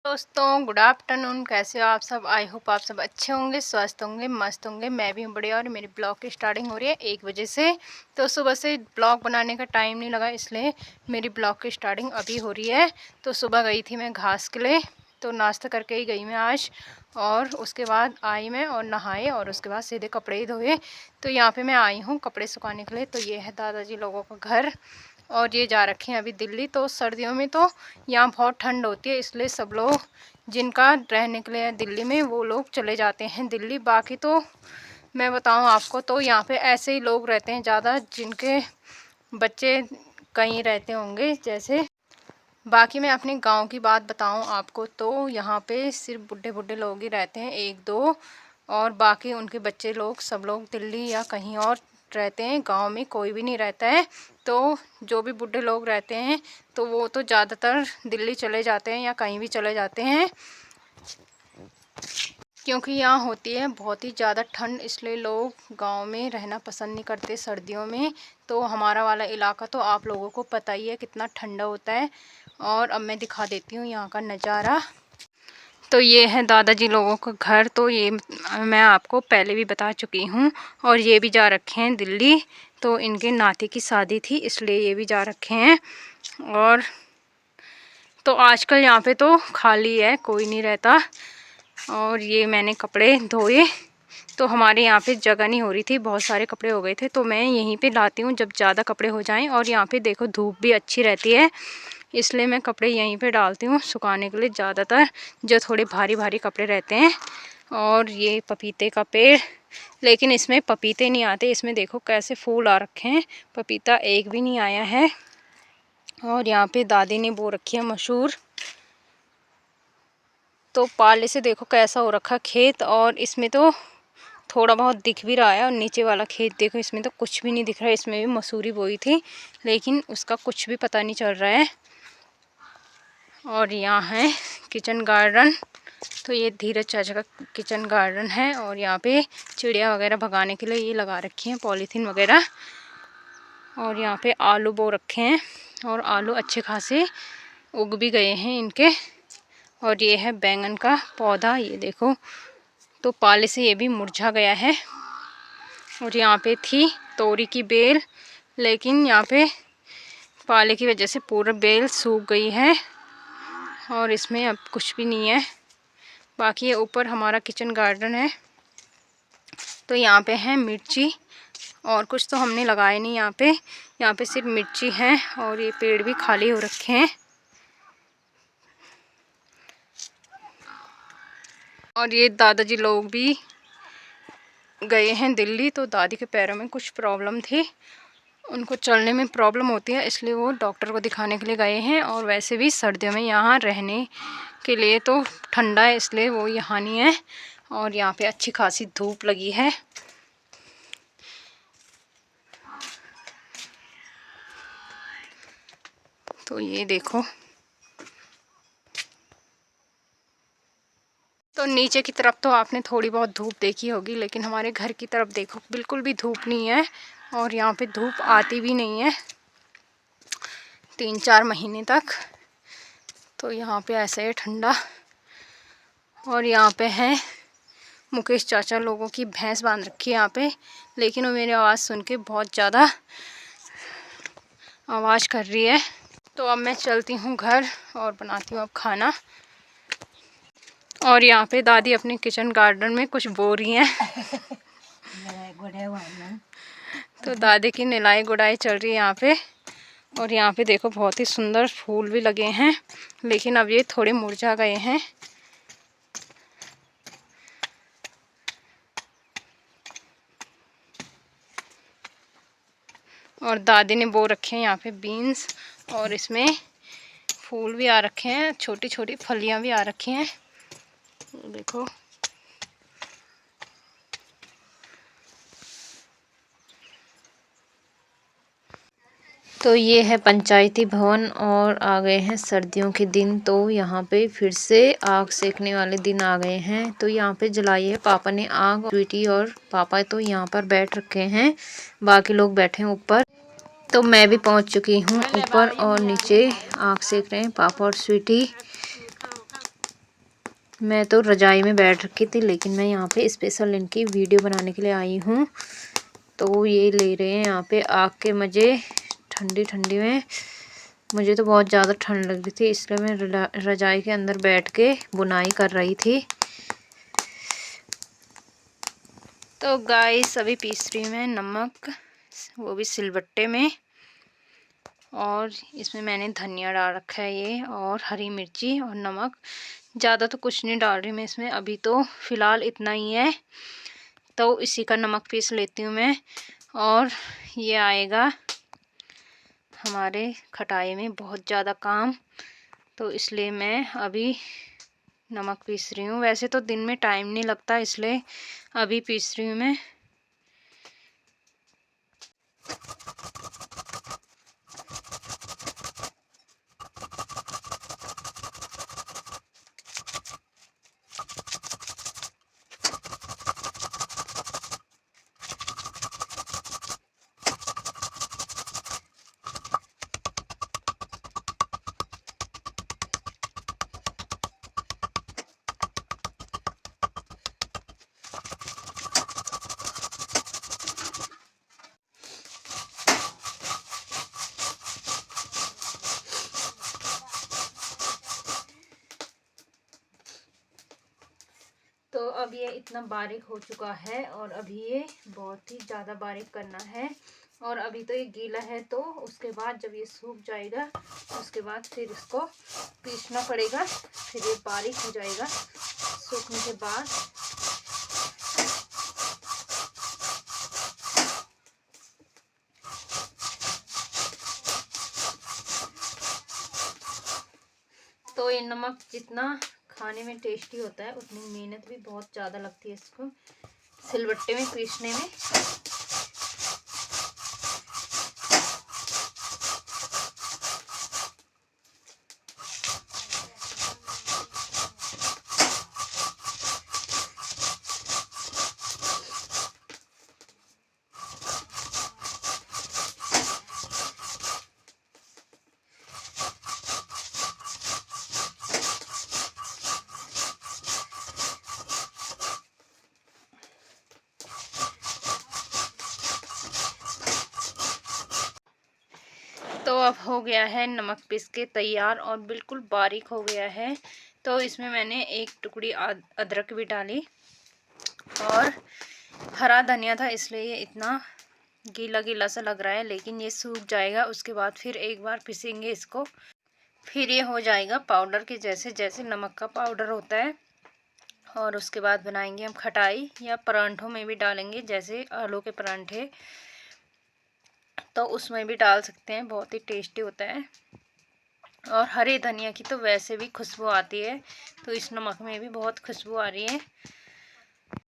दोस्तों good afternoon. कैसे हो आप सब? आई होप आप सब अच्छे होंगे, स्वस्थ होंगे, मस्त होंगे। मैं भी हूँ बढ़िया। और मेरी ब्लॉग की स्टार्टिंग हो रही है 1 बजे से। तो सुबह से ब्लॉग बनाने का टाइम नहीं लगा, इसलिए मेरी ब्लॉग की स्टार्टिंग अभी हो रही है। तो सुबह गई थी मैं घास के लिए, तो नाश्ता करके ही गई मैं आज। और उसके बाद आई मैं और नहाए और उसके बाद सीधे कपड़े ही धोए। तो यहाँ पे मैं आई हूँ कपड़े सुखाने के लिए। तो ये है दादाजी लोगों का घर और ये जा रखे हैं अभी दिल्ली। तो सर्दियों में तो यहाँ बहुत ठंड होती है, इसलिए सब लोग जिनका रहने के लिए दिल्ली में वो लोग चले जाते हैं दिल्ली। बाकी तो मैं बताऊँ आपको तो यहाँ पे ऐसे ही लोग रहते हैं ज़्यादा जिनके बच्चे कहीं रहते होंगे जैसे। बाकी मैं अपने गांव की बात बताऊं आपको तो यहाँ पे सिर्फ बूढ़े बूढ़े लोग ही रहते हैं, 1-2। और बाकी उनके बच्चे लोग सब लोग दिल्ली या कहीं और रहते हैं, गांव में कोई भी नहीं रहता है। तो जो भी बूढ़े लोग रहते हैं तो वो तो ज़्यादातर दिल्ली चले जाते हैं या कहीं भी चले जाते हैं, क्योंकि यहाँ होती है बहुत ही ज़्यादा ठंड, इसलिए लोग गांव में रहना पसंद नहीं करते सर्दियों में। तो हमारा वाला इलाका तो आप लोगों को पता ही है कितना ठंडा होता है। और अब मैं दिखा देती हूँ यहाँ का नज़ारा। तो ये है दादाजी लोगों का घर। तो ये मैं आपको पहले भी बता चुकी हूँ। और ये भी जा रखे हैं दिल्ली, तो इनके नाती की शादी थी इसलिए ये भी जा रखे हैं। और तो आजकल यहाँ पे तो खाली है, कोई नहीं रहता। और ये मैंने कपड़े धोए, तो हमारे यहाँ पे जगह नहीं हो रही थी, बहुत सारे कपड़े हो गए थे, तो मैं यहीं पे लाती हूँ जब ज़्यादा कपड़े हो जाएं। और यहाँ पे देखो धूप भी अच्छी रहती है, इसलिए मैं कपड़े यहीं पे डालती हूँ सुखाने के लिए ज़्यादातर, जो थोड़े भारी भारी कपड़े रहते हैं। और ये पपीते का पेड़, लेकिन इसमें पपीते नहीं आते। इसमें देखो कैसे फूल आ रखे हैं, पपीता एक भी नहीं आया है। और यहाँ पे दादी ने बो रखी है मसूर। तो पाले से देखो कैसा हो रखा खेत, और इसमें तो थोड़ा बहुत दिख भी रहा है। और नीचे वाला खेत देखो, इसमें तो कुछ भी नहीं दिख रहा है। इसमें भी मसूरी बोई थी, लेकिन उसका कुछ भी पता नहीं चल रहा है। और यहाँ है किचन गार्डन। तो ये धीरज चाचा का किचन गार्डन है। और यहाँ पे चिड़िया वगैरह भगाने के लिए ये लगा रखी हैं पॉलीथीन वगैरह। और यहाँ पे आलू बो रखे हैं, और आलू अच्छे खासे उग भी गए हैं इनके। और ये है बैंगन का पौधा, ये देखो तो पाले से ये भी मुरझा गया है। और यहाँ पे थी तोरी की बेल, लेकिन यहाँ पे पाले की वजह से पूरा बेल सूख गई है और इसमें अब कुछ भी नहीं है। बाकी ये ऊपर हमारा किचन गार्डन है। तो यहाँ पे है मिर्ची, और कुछ तो हमने लगाए नहीं यहाँ पे सिर्फ मिर्ची है। और ये पेड़ भी खाली हो रखे हैं। और ये दादाजी लोग भी गए हैं दिल्ली, तो दादी के पैरों में कुछ प्रॉब्लम थी, उनको चलने में प्रॉब्लम होती है, इसलिए वो डॉक्टर को दिखाने के लिए गए हैं। और वैसे भी सर्दियों में यहाँ रहने के लिए तो ठंडा है, इसलिए वो यहाँ नहीं है। और यहाँ पे अच्छी खासी धूप लगी है। तो ये देखो, तो नीचे की तरफ तो आपने थोड़ी बहुत धूप देखी होगी, लेकिन हमारे घर की तरफ देखो बिल्कुल भी धूप नहीं है। और यहाँ पे धूप आती भी नहीं है 3-4 महीने तक। तो यहाँ पे ऐसे है ठंडा। और यहाँ पे है मुकेश चाचा लोगों की भैंस बांध रखी है यहाँ पे, लेकिन वो मेरी आवाज़ सुन के बहुत ज़्यादा आवाज़ कर रही है। तो अब मैं चलती हूँ घर और बनाती हूँ अब खाना। और यहाँ पे दादी अपने किचन गार्डन में कुछ बो रही हैं। तो दादी की निलाई गुड़ाई चल रही है यहाँ पे। और यहाँ पे देखो बहुत ही सुंदर फूल भी लगे हैं, लेकिन अब ये थोड़े मुरझा गए हैं। और दादी ने बो रखे हैं यहाँ पे बीन्स, और इसमें फूल भी आ रखे हैं, छोटी छोटी फलियाँ भी आ रखी हैं, देखो। तो ये है पंचायती भवन, और आ गए हैं सर्दियों के दिन, तो यहाँ पे फिर से आग सेकने वाले दिन आ गए हैं। तो यहाँ पे जलाई है पापा ने आग, स्वीटी और पापा तो यहाँ पर बैठ रखे हैं, बाकी लोग बैठे हैं ऊपर। तो मैं भी पहुँच चुकी हूँ ऊपर, और नीचे आग सेक रहे हैं पापा और स्वीटी। मैं तो रजाई में बैठ रखी थी, लेकिन मैं यहाँ पे स्पेशल इनकी वीडियो बनाने के लिए आई हूँ। तो ये ले रहे हैं यहाँ पे आग के मज़े ठंडी ठंडी में। मुझे तो बहुत ज़्यादा ठंड लग रही थी, इसलिए मैं रजाई के अंदर बैठ के बुनाई कर रही थी। तो गाइस अभी पीस रही हूँ मैं नमक, वो भी सिलबट्टे में। और इसमें मैंने धनिया डाल रखा है ये, और हरी मिर्ची और नमक। ज़्यादा तो कुछ नहीं डाल रही मैं इसमें, अभी तो फ़िलहाल इतना ही है। तो इसी का नमक पीस लेती हूँ मैं, और ये आएगा हमारे खटाई में बहुत ज़्यादा काम। तो इसलिए मैं अभी नमक पीस रही हूँ। वैसे तो दिन में टाइम नहीं लगता, इसलिए अभी पीस रही हूँ मैं। तो अब ये इतना बारीक हो चुका है, और अभी ये बहुत ही ज़्यादा बारीक करना है। और अभी तो ये गीला है, तो उसके बाद जब ये सूख जाएगा उसके बाद फिर इसको पीसना पड़ेगा, फिर ये बारीक हो जाएगा सूखने के बाद। तो ये नमक जितना खाने में टेस्टी होता है, उतनी मेहनत भी बहुत ज़्यादा लगती है इसको सिलबट्टे में पीसने में। तो अब हो गया है नमक पीस के तैयार, और बिल्कुल बारीक हो गया है। तो इसमें मैंने एक टुकड़ी अदरक भी डाली, और हरा धनिया था, इसलिए ये इतना गीला गीला सा लग रहा है, लेकिन ये सूख जाएगा। उसके बाद फिर एक बार पीसेंगे इसको, फिर ये हो जाएगा पाउडर के जैसे, जैसे नमक का पाउडर होता है। और उसके बाद बनाएंगे हम खटाई, या परांठों में भी डालेंगे, जैसे आलू के परांठे, तो उसमें भी डाल सकते हैं, बहुत ही टेस्टी होता है। और हरे धनिया की तो वैसे भी खुशबू आती है, तो इस नमक में भी बहुत खुशबू आ रही है।